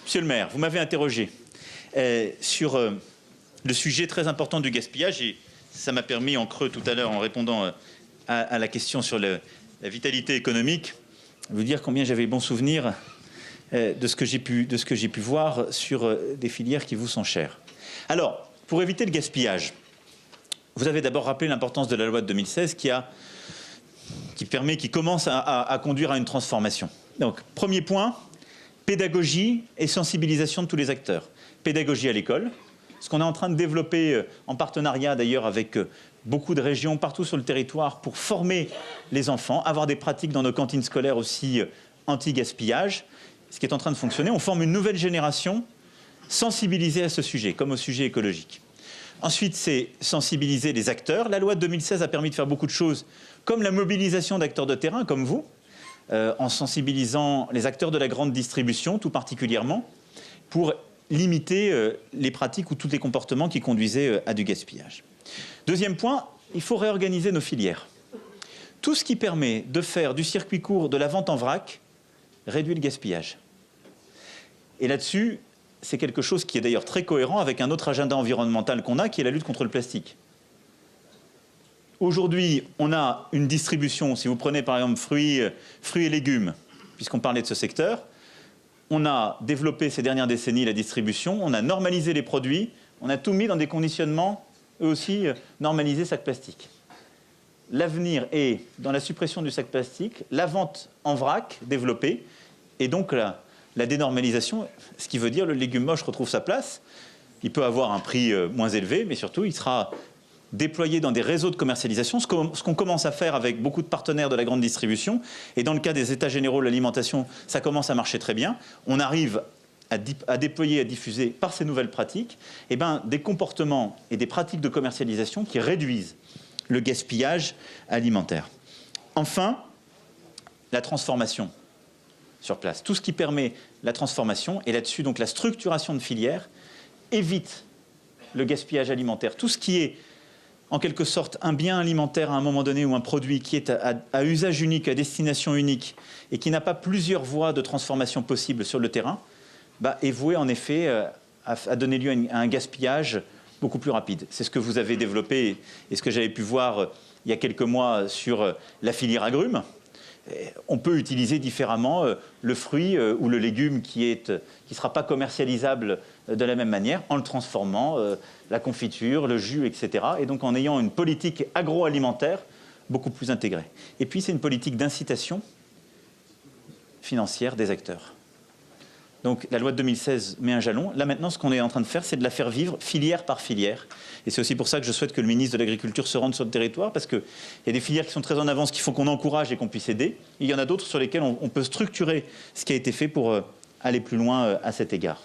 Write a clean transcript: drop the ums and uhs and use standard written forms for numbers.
Monsieur le maire, vous m'avez interrogé sur le sujet très important du gaspillage et ça m'a permis en creux tout à l'heure en répondant à la question sur la vitalité économique, vous dire combien j'avais bon souvenir de ce que j'ai pu voir sur des filières qui vous sont chères. Alors, pour éviter le gaspillage, vous avez d'abord rappelé l'importance de la loi de 2016 qui commence à conduire à une transformation. Donc, premier point, pédagogie et sensibilisation de tous les acteurs. Pédagogie à l'école, ce qu'on est en train de développer en partenariat d'ailleurs avec beaucoup de régions partout sur le territoire pour former les enfants, avoir des pratiques dans nos cantines scolaires aussi anti-gaspillage, ce qui est en train de fonctionner. On forme une nouvelle génération sensibilisée à ce sujet, comme au sujet écologique. Ensuite, c'est sensibiliser les acteurs. La loi de 2016 a permis de faire beaucoup de choses, comme la mobilisation d'acteurs de terrain, comme vous, en sensibilisant les acteurs de la grande distribution, tout particulièrement, pour limiter les pratiques ou tous les comportements qui conduisaient à du gaspillage. Deuxième point, il faut réorganiser nos filières. Tout ce qui permet de faire du circuit court, de la vente en vrac, réduit le gaspillage. Et là-dessus, c'est quelque chose qui est d'ailleurs très cohérent avec un autre agenda environnemental qu'on a, qui est la lutte contre le plastique. Aujourd'hui, on a une distribution, si vous prenez par exemple fruits et légumes, puisqu'on parlait de ce secteur, on a développé ces dernières décennies la distribution, on a normalisé les produits, on a tout mis dans des conditionnements, eux aussi, normalisés sacs plastiques. L'avenir est dans la suppression du sac plastique, la vente en vrac développée, et donc la dénormalisation, ce qui veut dire le légume moche retrouve sa place. Il peut avoir un prix moins élevé, mais surtout, il sera déployé dans des réseaux de commercialisation, ce qu'on commence à faire avec beaucoup de partenaires de la grande distribution. Et dans le cas des États généraux de l'alimentation, ça commence à marcher très bien. On arrive à déployer, à diffuser par ces nouvelles pratiques des comportements et des pratiques de commercialisation qui réduisent le gaspillage alimentaire. Enfin, la transformation sur place. Tout ce qui permet la transformation, et là-dessus, donc la structuration de filières, évite le gaspillage alimentaire. Tout ce qui est, en quelque sorte, un bien alimentaire à un moment donné ou un produit qui est à usage unique, à destination unique, et qui n'a pas plusieurs voies de transformation possibles sur le terrain, est voué en effet à donner lieu à un gaspillage beaucoup plus rapide. C'est ce que vous avez développé et ce que j'avais pu voir il y a quelques mois sur la filière agrumes. On peut utiliser différemment le fruit ou le légume qui ne sera pas commercialisable de la même manière en le transformant, la confiture, le jus, etc. Et donc en ayant une politique agroalimentaire beaucoup plus intégrée. Et puis c'est une politique d'incitation financière des acteurs. Donc la loi de 2016 met un jalon. Là maintenant, ce qu'on est en train de faire, c'est de la faire vivre filière par filière. Et c'est aussi pour ça que je souhaite que le ministre de l'Agriculture se rende sur le territoire, parce qu'il y a des filières qui sont très en avance, qui font qu'on encourage et qu'on puisse aider. Et il y en a d'autres sur lesquelles on peut structurer ce qui a été fait pour aller plus loin à cet égard.